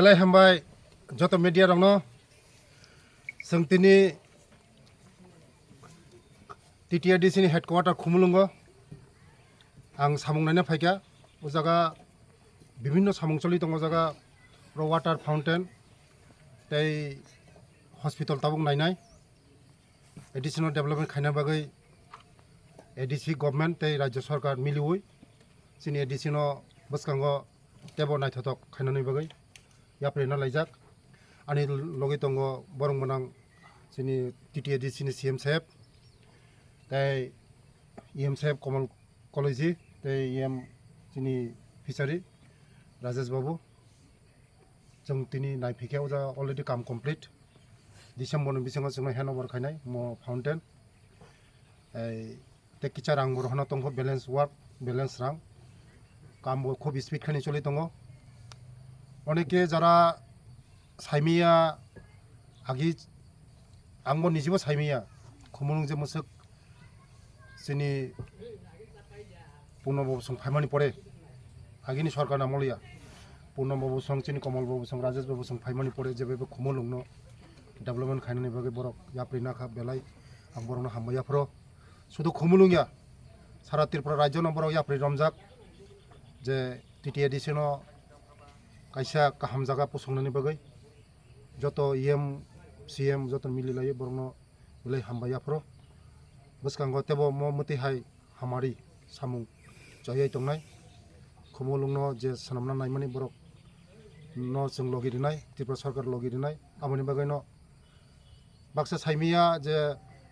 बेलाय हामबाय जत media रंनो संतिनी TTIDC नि हेडक्वार्टर खुमुलुंगो आं सामुंनायना फायका ओ जागा विभिन्न सामुंचलि दङ जागा रो वाटार फाउंटेन तै हॉस्पिटल ताबुं नायनाय एडिशनल डेवलपमेंट खायना बागै ADC गवर्नमेंट तै राज्य सरकार मिलिउइ सिनि एडिशनल बसकांगो टेबो नायथथक खायनानै बागै याप्रेना लायजाक आनि लगे दङ बरं मोनां सिनि TTIDC नि CM साहेब तै EM साहेब कमल कलेजी तै EM सिनि फिसारि राजेश बाबू जों तिनि नायफिखायाव जा अलरेडी काम कमप्लीट डिसेम्बर नि बिसिङाव जों हेन्डओभार खायनाय मो फाउंटेन ते किचा रां बरहना दङ बैलेंस वर्क बैलेंस रां काम खूब स्पीड खानि चलि दङ अनेके जरा साइमिया आगि आंबो निजेबो साइमिया खुमुलुं जे मसक सिनि पूर्णबाबू सं फाइमानि परे आगिनि सरकार नामलिया पूर्णबाबू सं सिनि कमल बाबू सं राजेश बाबू सं फाइमानि परे जेबेबो खुमुलुंनो डेवलपमेंट खायनानि बागै बरक याप्रिना खा बेलाय आं बरनो हामयाफ्रो सुदु खुमुलुंया सारा त्रिपुरा राज्य नम्बर याप्रि रमजाक जे TTIDC नो कायसा काहाम जागा पसंनानि बागै जत EM CM जत मिलि लायो बरनो बेलाय हामबायाफ्रो बसकांगो तेबो म मति हाय हामारि सामुं जयै तंनाय खुमुलुंनो जे सनामना नायमानि बरक न जों लगिरिनाय त्रिपुरा सरकार लगिरिनाय आमनि बागै न बाक्सा साइमिया जे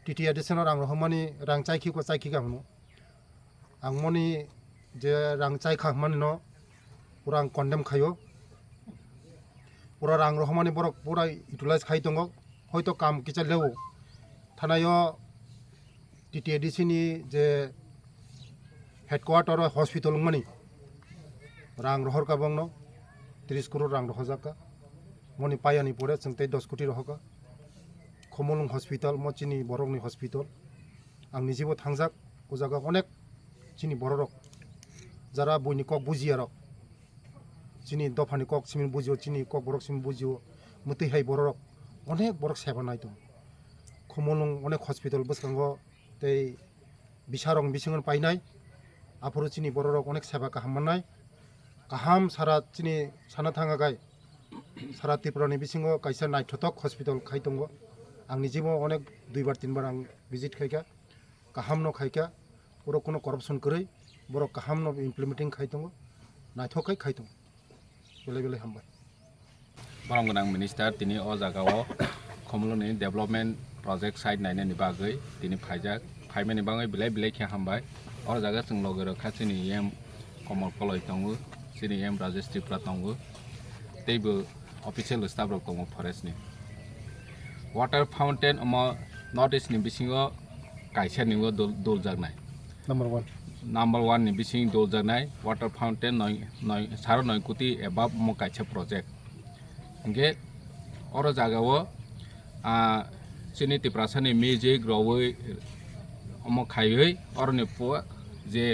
TTIDC नो रां रहमानि रां चाइखि को चाइखि गामनु आंमनि जे रां चाइखा मानि न पुरा आं कन्डेम खायो पुरा रां रहमानि बरक पुरा इउटिलाइज खाइ दङ हयतो काम किचा लेवो थानायो TTIDC नि जे हेडक्वार्टर हॉस्पिटल मनि रां रहर का बंगनो 30 करोड़ रां रहजाका मनि पायानि परे जोंते 10 कोटी रहका खुमुलुं हॉस्पिटल मचिनि बरकनि हॉस्पिटल आं निजेबो थांजाक ओ जागा अनेक चिनि बररक जरा बयनि कक बुजियारक चिनि दफानि कक सिमिन बुजियो चिनि कक बरक सिमिन बुजियो मति हाय बररक अनेक बरक सेबा नायदों खुमुलुं अनेक हॉस्पिटल बसकांगो तै बिसारं बिसिङन पाइनाय आफरो चिनि बररक अनेक सेबा काहाम माननाय काहाम सारा चिनि साना थांगागाय सारा त्रिपुरानि बिसिङो कायसा नायथथक हॉस्पिटल खाय दङ आं निजेबो अनेक 2 बार 3 बार आं विजिट खायका काहाम न खायका पुरो कोनो करप्शन करै बर काहाम न इमप्लिमेंटिंग खाय दङ नायथखाय खाय दङ बेले बेले हामबाय बरं गोनां मिनिस्टार तिनि अ जागाव खुमुलुंनि डेभलपमेंट प्रोजेक्ट साइट नायनायनि बागै तिनि फायजाक फाइमानि बागै बिलाय बिलाय खे हामबाय अ जागा जों लगेर खासिनि EM कमल कलय दङ सिनि EM राजेश त्रिपुरा दङ तेबो ऑफिशियल स्टाफ रक दङ फरेस्टनि वाटर फाउंटेन अम नॉर्थ ईस्ट नि बिसिङो कायसा निगो दल जानाय नंबर 1 नि बिसिङ दल जानाय वाटर फाउंटेन 9.5 कोटी एबाब म कायसा प्रोजेक्ट इंगे और जागाव सिनि त्रिपुरासानि म्यूजिक रवै अम खायै और ने पो जे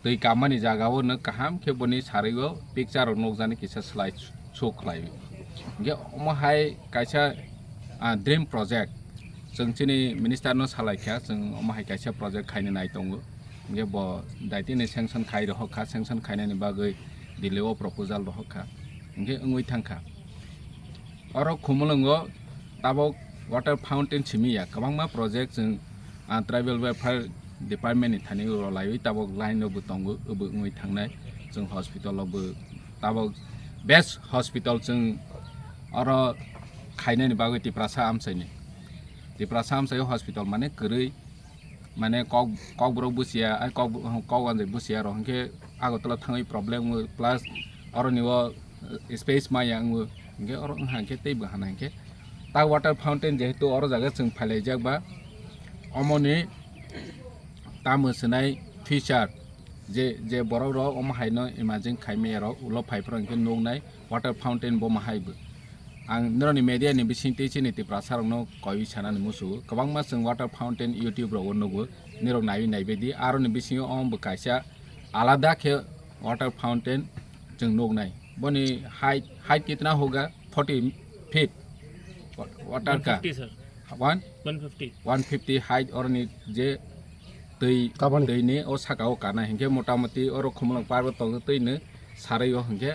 दै कामानि जागाव न काहाम खेबनि सारैगो पिक्चर नक जाने किसा स्लाइड शो खलाय इंगे अम हाय कायसा ड्रीम प्रोजेक्ट जों चिनि मिनिस्टार न सालायखा जों अम हाय कायसा प्रोजेक्ट खायनो नाय दङ इंगे ब दाइतिनि सेंसन खाय रहखा सेंसन खायनानि बागै दिलेव प्रपोजल रहखा इंगे ओंगै थांखा और खुमुलुंगो ताबो वाटर फाउंटेन सिमिया गोबांमा प्रोजेक्ट जों ट्राइबल वेलफेयर डिपार्टमेंट नि थानि लायो ताबो लाइनबो दङ ओबो ओंगै थांनाय जों हॉस्पिटलावबो ताबो बेस्ट हॉस्पिटल जों और खायनानि बागै तिप्रासा आमसाय हॉस्पिटल माने गरै माने कक ब्रो बुसिया कक आनजे बुसिया रहंके आगतला थाङै प्रॉब्लम प्लस और निव स्पेस माया इंगे और हांके तैबो हानांके ता वाटर फाउंटेन जेहेतु और जागा जों फालायजाकबा अमनि तामसनाय फिचार जे बरक र अम हायनो इमाजिन खायमेर उल फाइफ्रंके नोंनाय वाटर फाउंटेन बो माहायबो आं नरनि मीडिया नि बिसिंति चिनि त्रिपुरासारनो कय सानानि मुसु गोबांमा जों वाटर फाउंटेन यूट्यूब रो नगो निरो नायबायदि आरो नि बिसिङो अमबो कायसा आलादा खे वाटर फाउंटेन जों नोंनाय बनी हाइट कितना होगा 40 फीट वाटर का 150 सर 150 हाइट और नि जे दै काबानि दैनि ओ साकाओ काना हिंगे मोटा मोटी और खमलंग पारबो तंग तैनो सारायो हिंगे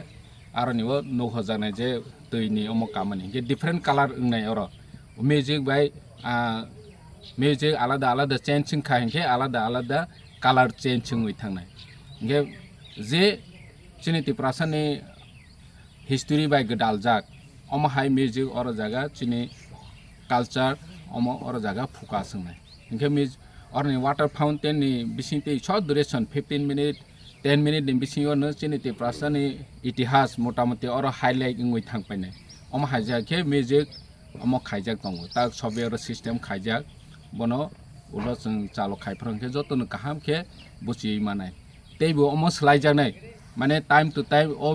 आरो निबो 9000 ने जे दैनि अमो कामनि हिंगे डिफरेंट कलर नै और म्यूजिक बाय म्यूजिक आलादा आलादा चेंजिंग खा हिंगे आलादा आलादा कलर चेंजिंग मै थांनाय हिंगे जे चिनिति प्रासानि हिस्ट्री बाय गदाल जाक अमो हाई म्यूजिक और जगह चिनि कल्चर अमो और जगह फुका संनाय हिंगे म्यूजिक और वाटर फाउंटेन नि बिसिंते शॉर्ट ड्यूरेशन 15 मिनट 10 मिनट नि बिसिंयो न चिनिति प्रासानि इतिहास मोटामोटी और हाईलाइट इंगै थांपायनाय अमो हाजाके म्यूजिक अमो खाइजाक दङ ता सबे और सिस्टम खाइजाक बनो उलो जों चालो खाइफ्रांके जतन काहामके बुचि मानाय तेबो अमो सलाइजानाय माने टाइम टू टाइम ओ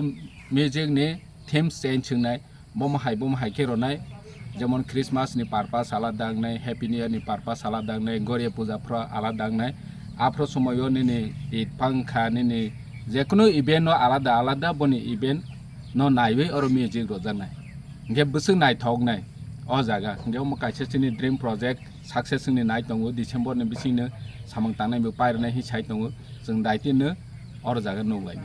म्यूजिक नि थीम चेंज होनाय बम हाइ केरनाय जेमन क्रिसमास नि पारपास आलादा दांनाय हैप्पी न्यू ईयर नि पारपास आलादा दांनाय गरे पूजाफ्रा आलादा दांनाय आफ्रो समयो नि ईद पंखा नि जेकुनु इवेंट आलादा आलादा बनि इवेंट न नायबै और म्यूजिक रजानाय गे बसुं नायथावनाय अ जागा गे म काइसेनि ड्रीम प्रोजेक्ट सक्सेस नि नाय दङ डिसेम्बर नि बिसिनो सामंग तानायबो पायरनाय हिसाय दङ जों दायतिनो और जागा नलाय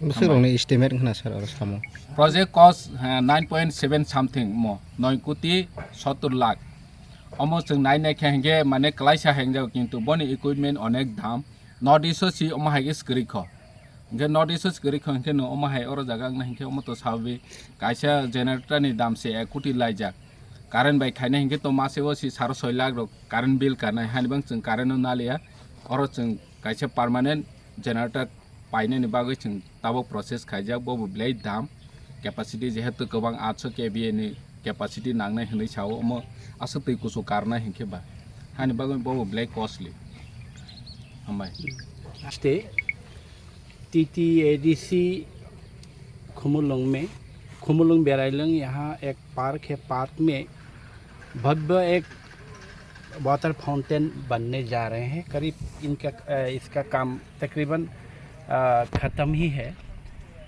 बिसोरनो एस्टिमेट होना सर और सामो प्रोजेक्ट कॉस्ट 9.7 समथिंग मो 9 कोटी 70 लाख अमो जों नायनाय खेंगे माने क्लाइसा हेंजाव किंतु बनि इक्विपमेंट अनेक दाम नॉर्थ ईस्ट सि अमो हाइगे स्क्रिखो गे नॉर्थ ईस्ट स्क्रिखो के न अमो हाइ और जागा नहिके अमो तो साबे काइसा जनरेटर नि दाम से 1 कोटी लाइजा कारेन्ट बाय खायने हेंगे तो मासे ओ सि 6.5 लाख रो कारेन्ट बिल कानाय हानिबां जों कारेन्ट नालिया और जों काइसा परमानेंट जनरेटर पाइने नि बागै जों ताबो प्रोसेस खाइजा बबो ब्लेड दाम कैपेसिटी जेहेतु गोबां 800 केवीए नि कैपेसिटी नांनाय हनै साव अमो आसो दै कुसु कारना हेंके बा हानि बागै बबो ब्लेक कॉस्टली हमाय स्टे TTADC खुमुलुंग बेराइलंग यहाँ एक पार्क है पार्क में भव्य एक वाटर फाउंटेन बनने जा रहे हैं करीब इसका काम तकरीबन ख़त्म ही है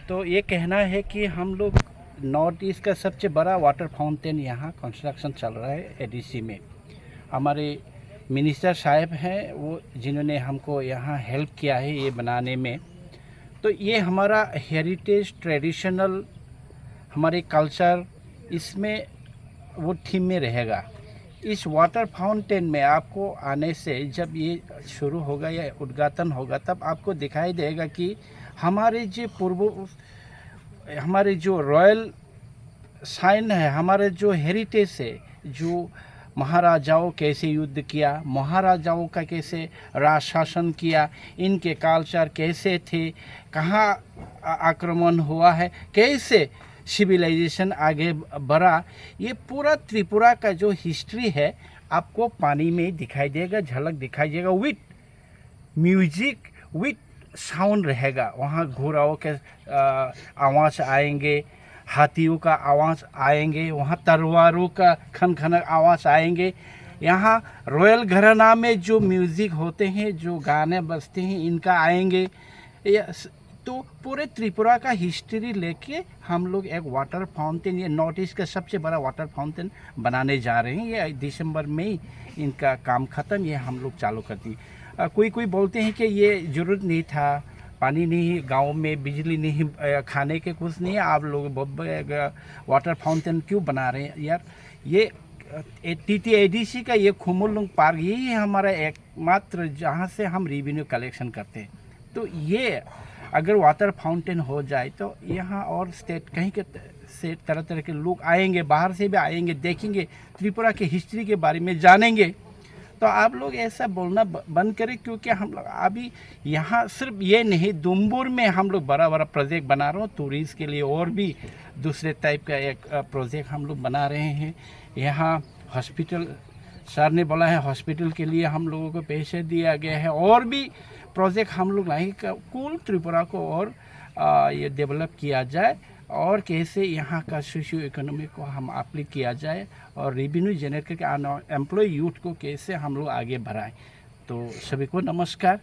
तो ये कहना है कि हम लोग नॉर्थ ईस्ट का सबसे बड़ा वाटर फाउंटेन यहाँ कंस्ट्रक्शन चल रहा है ADC में हमारे मिनिस्टर साहब हैं वो जिन्होंने हमको यहाँ हेल्प किया है ये बनाने में तो ये हमारा हेरिटेज ट्रेडिशनल हमारे कल्चर इसमें वो थीम में रहेगा इस वाटर फाउंटेन में आपको आने से जब ये शुरू होगा या उद्घाटन होगा तब आपको दिखाई देगा कि हमारे जो रॉयल साइन है हमारे जो हेरिटेज है जो महाराजाओं कैसे युद्ध किया महाराजाओं का कैसे राज शासन किया इनके कल्चर कैसे थे कहाँ आक्रमण हुआ है कैसे सिविलाइजेशन आगे बढ़ा ये पूरा त्रिपुरा का जो हिस्ट्री है आपको पानी में दिखाई देगा झलक दिखाई देगा विथ म्यूजिक विथ साउंड रहेगा वहाँ घोड़ाओं के आवाज़ आएंगे हाथियों का आवाज़ आएंगे वहाँ तलवारों का खन आवाज़ आएंगे यहाँ रॉयल घराना में जो म्यूज़िक होते हैं जो गाने बजते हैं इनका आएंगे तो पूरे त्रिपुरा का हिस्ट्री लेके हम लोग एक वाटर फाउंटेन ये नॉर्थ ईस्ट का सबसे बड़ा वाटर फाउंटेन बनाने जा रहे हैं ये दिसंबर में ही इनका काम ख़त्म ये हम लोग चालू कर दी कोई बोलते हैं कि ये ज़रूरत नहीं था पानी नहीं गांव में बिजली नहीं खाने के कुछ नहीं आप लोग वाटर फाउंटेन क्यों बना रहे हैं यार ये TTADC का ये खुमुलुंग पार्क यही हमारा एकमात्र जहाँ से हम रेवेन्यू कलेक्शन करते हैं तो ये अगर वाटर फाउंटेन हो जाए तो यहाँ और स्टेट कहीं के से तरह के लोग आएंगे बाहर से भी आएंगे देखेंगे त्रिपुरा के हिस्ट्री के बारे में जानेंगे तो आप लोग ऐसा बोलना बंद करें क्योंकि हम लोग अभी यहाँ सिर्फ ये नहीं दुम्बुर में हम लोग बड़ा प्रोजेक्ट बना रहे हैं टूरिस्ट के लिए और भी दूसरे टाइप का एक प्रोजेक्ट हम लोग बना रहे हैं यहाँ हॉस्पिटल सर ने बोला है हॉस्पिटल के लिए हम लोगों को पैसे दिया गया है और भी प्रोजेक्ट हम लोग लाएंगे कुल त्रिपुरा को और ये डेवलप किया जाए और कैसे यहाँ का सोशियो इकोनॉमी को हम अप्लाई किया जाए और रेवेन्यू जनरेट करके एम्प्लॉय यूथ को कैसे हम लोग आगे बढ़ाएं तो सभी को नमस्कार।